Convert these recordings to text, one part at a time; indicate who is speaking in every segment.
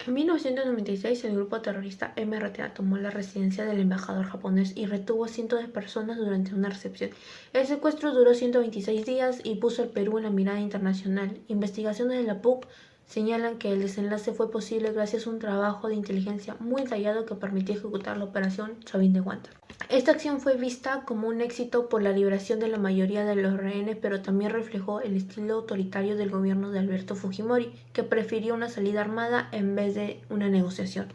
Speaker 1: En 1996, el grupo terrorista MRTA tomó la residencia del embajador japonés y retuvo a cientos de personas durante una recepción. El secuestro duró 126 días y puso al Perú en la mirada internacional. Investigaciones de la PUC señalan que el desenlace fue posible gracias a un trabajo de inteligencia muy detallado que permitió ejecutar la operación Chavín de Guantar. Esta acción fue vista como un éxito por la liberación de la mayoría de los rehenes, pero también reflejó el estilo autoritario del gobierno de Alberto Fujimori, que prefirió una salida armada en vez de una negociación.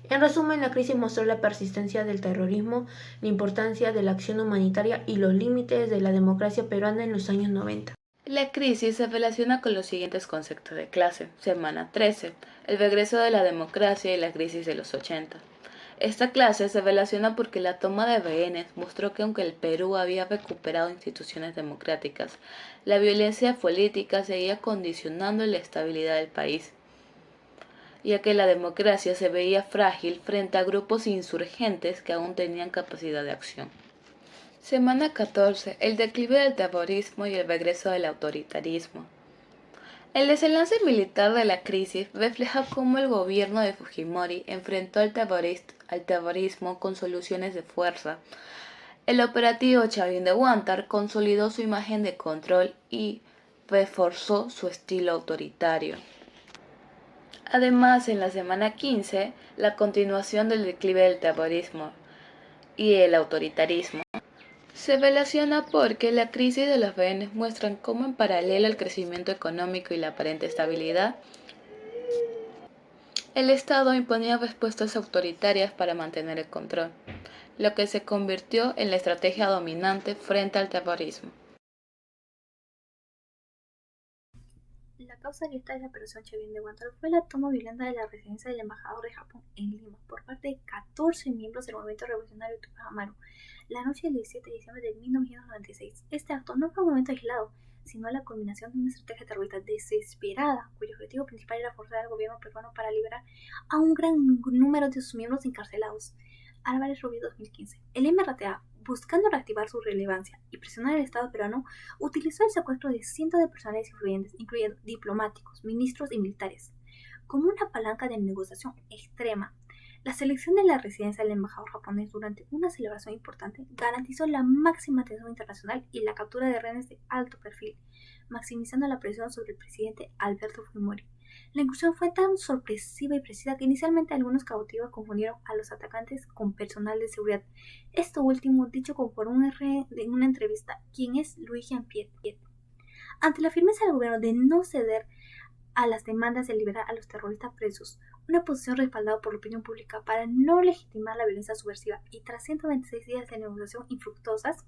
Speaker 1: En resumen, la crisis mostró la persistencia del terrorismo, la importancia de la acción humanitaria y los límites de la democracia peruana en los años 90.
Speaker 2: La crisis se relaciona con los siguientes conceptos de clase. Semana 13. El regreso de la democracia y la crisis de los 80. Esta clase se relaciona porque la toma de rehenes mostró que aunque el Perú había recuperado instituciones democráticas, la violencia política seguía condicionando la estabilidad del país, ya que la democracia se veía frágil frente a grupos insurgentes que aún tenían capacidad de acción. Semana 14. El declive del terrorismo y el regreso del autoritarismo. El desenlace militar de la crisis refleja cómo el gobierno de Fujimori enfrentó al terrorismo con soluciones de fuerza. El operativo Chavín de Guantar consolidó su imagen de control y reforzó su estilo autoritario. Además, en la semana 15, la continuación del declive del terrorismo y el autoritarismo se relaciona porque la crisis de los rehenes muestran cómo en paralelo al crecimiento económico y la aparente estabilidad, el Estado imponía respuestas autoritarias para mantener el control, lo que se convirtió en la estrategia dominante frente al terrorismo.
Speaker 3: La causa directa de la operación Chavín de Guantar fue la toma violenta de la residencia del embajador de Japón en Lima por parte de 14 miembros del movimiento revolucionario Tupac Amaru la noche del 17 de diciembre de 1996. Este acto no fue un momento aislado, sino la culminación de una estrategia terrorista desesperada, cuyo objetivo principal era forzar al gobierno peruano para liberar a un gran número de sus miembros encarcelados. Álvarez Rubio 2015. El MRTA, buscando reactivar su relevancia y presionar al Estado peruano, utilizó el secuestro de cientos de personajes influyentes, incluyendo diplomáticos, ministros y militares, como una palanca de negociación extrema. La selección de la residencia del embajador japonés durante una celebración importante garantizó la máxima atención internacional y la captura de rehenes de alto perfil, maximizando la presión sobre el presidente Alberto Fujimori. La incursión fue tan sorpresiva y precisa que inicialmente algunos cautivos confundieron a los atacantes con personal de seguridad. Esto último dicho por un R en una entrevista, quien es Louis Jean-Pierre. Ante la firmeza del gobierno de no ceder a las demandas de liberar a los terroristas presos, una posición respaldada por la opinión pública para no legitimar la violencia subversiva, y tras 126 días de negociación infructuosas,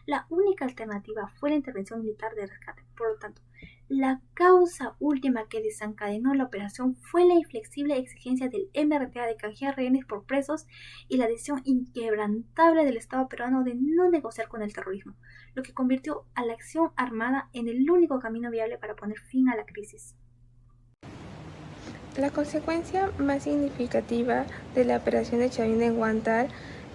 Speaker 3: la única alternativa fue la intervención militar de rescate. Por lo tanto, la causa última que desencadenó la operación fue la inflexible exigencia del MRTA de canjear rehenes por presos y la decisión inquebrantable del Estado peruano de no negociar con el terrorismo, lo que convirtió a la acción armada en el único camino viable para poner fin a la crisis.
Speaker 4: La consecuencia más significativa de la operación de Chavín de Guantar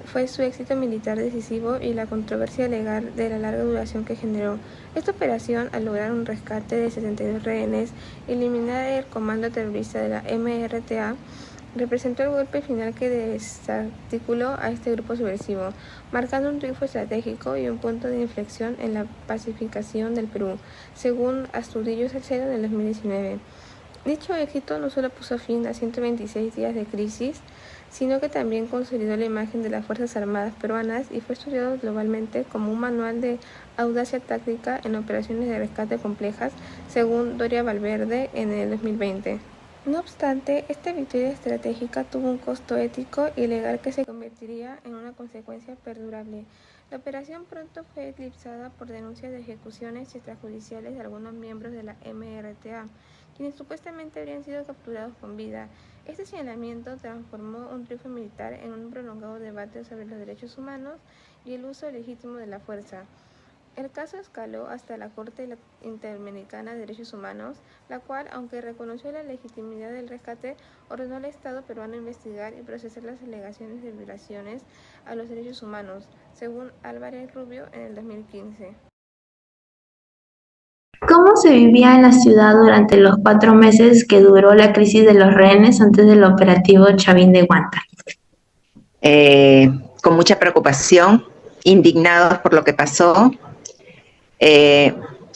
Speaker 4: fue su éxito militar decisivo y la controversia legal de la larga duración que generó. Esta operación, al lograr un rescate de 62 rehenes y eliminar el comando terrorista de la MRTA, representó el golpe final que desarticuló a este grupo subversivo, marcando un triunfo estratégico y un punto de inflexión en la pacificación del Perú, según Astudillo Salcedo en el 2019. Dicho éxito no solo puso fin a 126 días de crisis, sino que también consolidó la imagen de las Fuerzas Armadas peruanas y fue estudiado globalmente como un manual de audacia táctica en operaciones de rescate complejas, según Doria Valverde en el 2020. No obstante, esta victoria estratégica tuvo un costo ético y legal que se convertiría en una consecuencia perdurable. La operación pronto fue eclipsada por denuncias de ejecuciones extrajudiciales de algunos miembros de la MRTA, quienes supuestamente habrían sido capturados con vida. Este señalamiento transformó un triunfo militar en un prolongado debate sobre los derechos humanos y el uso legítimo de la fuerza. El caso escaló hasta la Corte Interamericana de Derechos Humanos, la cual, aunque reconoció la legitimidad del rescate, ordenó al Estado peruano investigar y procesar las alegaciones de violaciones a los derechos humanos, según Álvarez Rubio en el 2015.
Speaker 3: ¿Cómo
Speaker 1: ¿Cómo se vivía en la ciudad durante los 4 meses que duró la crisis de los rehenes antes del operativo Chavín de Guanta?
Speaker 5: Con mucha preocupación, indignados por lo que pasó,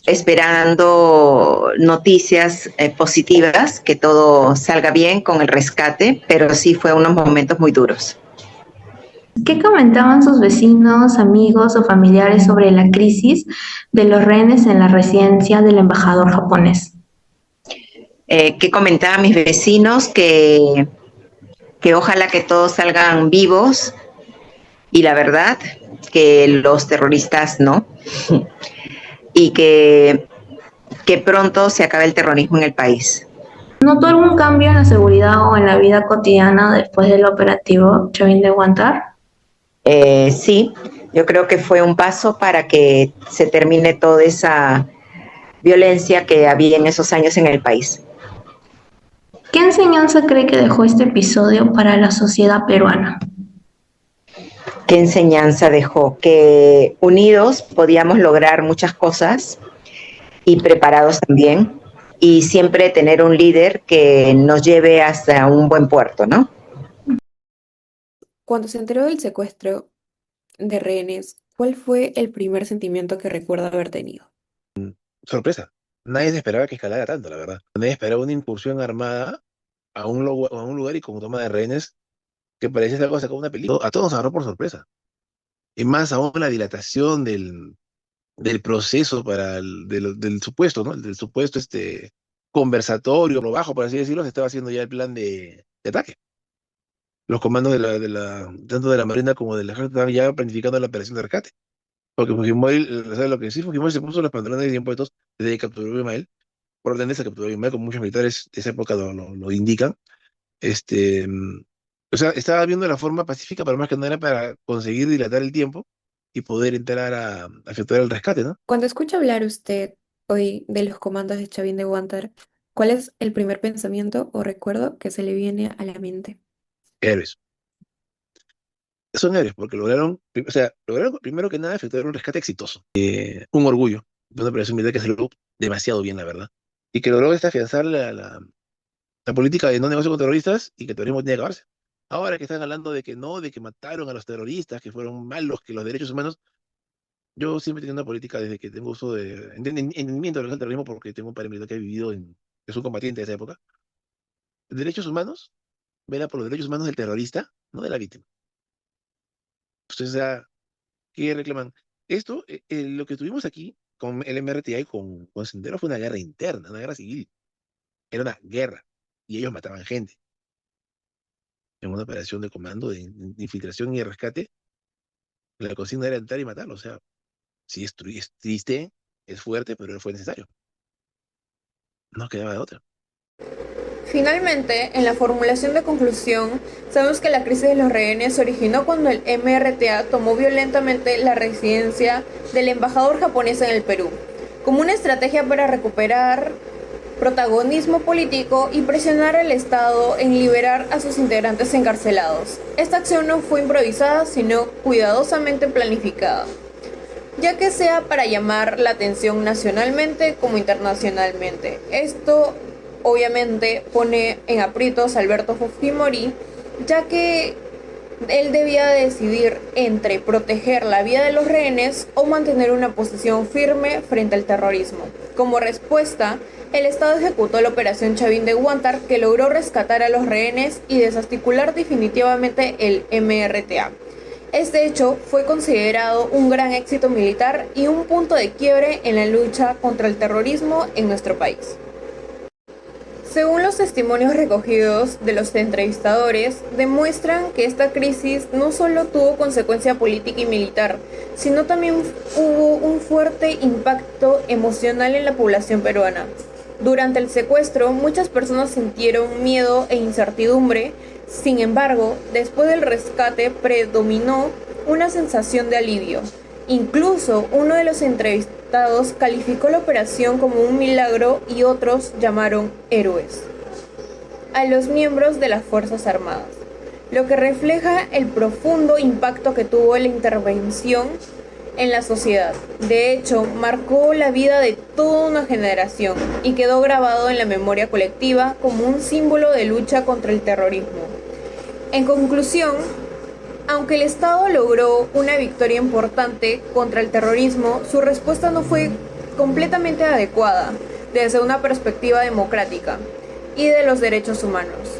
Speaker 5: esperando noticias positivas, que todo salga bien con el rescate, pero sí fue unos momentos muy duros.
Speaker 1: ¿Qué comentaban sus vecinos, amigos o familiares sobre la crisis de los rehenes en la residencia del embajador japonés?
Speaker 5: ¿Qué comentaban mis vecinos? Que ojalá que todos salgan vivos, y la verdad, que los terroristas no, y que pronto se acabe el terrorismo en el país.
Speaker 1: ¿Notó algún cambio en la seguridad o en la vida cotidiana después del operativo Chavín de Guantar?
Speaker 5: Sí, yo creo que fue un paso para que se termine toda esa violencia que había en esos años en el país.
Speaker 1: ¿Qué enseñanza cree que dejó este episodio para la sociedad peruana?
Speaker 5: ¿Qué enseñanza dejó? Que unidos podíamos lograr muchas cosas, y preparados también, y siempre tener un líder que nos lleve hasta un buen puerto, ¿no?
Speaker 4: Cuando se enteró del secuestro de rehenes, ¿cuál fue el primer sentimiento que recuerda haber tenido?
Speaker 6: Sorpresa. Nadie se esperaba que escalara tanto, la verdad. Nadie esperaba una incursión armada a un lugar y con toma de rehenes que parecía algo sacado de una película. A todos nos agarró por sorpresa. Y más aún la dilatación del proceso del supuesto, ¿no? Del supuesto conversatorio, lo bajo, por así decirlo, se estaba haciendo ya el plan de ataque. Los comandos tanto de la Marina como del Ejército estaban ya planificando la operación de rescate. Porque Fujimori, ¿sabes lo que sí? Fujimori se puso los pantalones bien puestos desde que capturó a Ismael. Por orden de esa capturó a Ismael, como muchos militares de esa época lo indican. O sea, estaba viendo la forma pacífica, pero más que nada era para conseguir dilatar el tiempo y poder entrar a efectuar el rescate, ¿no?
Speaker 4: Cuando escucha hablar usted hoy de los comandos de Chavín de Guantar, ¿cuál es el primer pensamiento o recuerdo que se le viene a la mente?
Speaker 6: Héroes. Son héroes porque lograron primero que nada efectuar un rescate exitoso. Un orgullo de una operación militar que salió demasiado bien, la verdad. Y que logró afianzar la política de no negocio con terroristas y que el terrorismo tiene que acabarse. Ahora que están hablando de que no, de que mataron a los terroristas, que fueron malos, que los derechos humanos, yo siempre he tenido una política desde que tengo uso de entendimiento de lo que es el terrorismo, porque tengo un padre militar que ha vivido es un combatiente de esa época. Derechos humanos, vela por los derechos humanos del terrorista, no de la víctima. Entonces, ¿qué reclaman? Esto, lo que tuvimos aquí con el MRTA y con Sendero fue una guerra interna, una guerra civil. Era una guerra y ellos mataban gente. En una operación de comando, de infiltración y de rescate, la consigna era entrar y matarlo. O sea, sí es triste, es fuerte, pero fue necesario. No quedaba de otra.
Speaker 7: Finalmente, en la formulación de conclusión, sabemos que la crisis de los rehenes se originó cuando el MRTA tomó violentamente la residencia del embajador japonés en el Perú, como una estrategia para recuperar protagonismo político y presionar al Estado en liberar a sus integrantes encarcelados. Esta acción no fue improvisada, sino cuidadosamente planificada, ya que sea para llamar la atención nacionalmente como internacionalmente. Esto obviamente pone en aprietos a Alberto Fujimori, ya que él debía decidir entre proteger la vida de los rehenes o mantener una posición firme frente al terrorismo. Como respuesta, el Estado ejecutó la operación Chavín de Guantar, que logró rescatar a los rehenes y desarticular definitivamente el MRTA. Este hecho fue considerado un gran éxito militar y un punto de quiebre en la lucha contra el terrorismo en nuestro país. Según los testimonios recogidos de los entrevistadores, demuestran que esta crisis no solo tuvo consecuencia política y militar, sino también hubo un fuerte impacto emocional en la población peruana. Durante el secuestro, muchas personas sintieron miedo e incertidumbre. Sin embargo, después del rescate predominó una sensación de alivio. Incluso uno de los entrevistados calificó la operación como un milagro y otros llamaron héroes a los miembros de las Fuerzas Armadas, lo que refleja el profundo impacto que tuvo la intervención en la sociedad. De hecho, marcó la vida de toda una generación y quedó grabado en la memoria colectiva como un símbolo de lucha contra el terrorismo. En conclusión, aunque el Estado logró una victoria importante contra el terrorismo, su respuesta no fue completamente adecuada desde una perspectiva democrática y de los derechos humanos.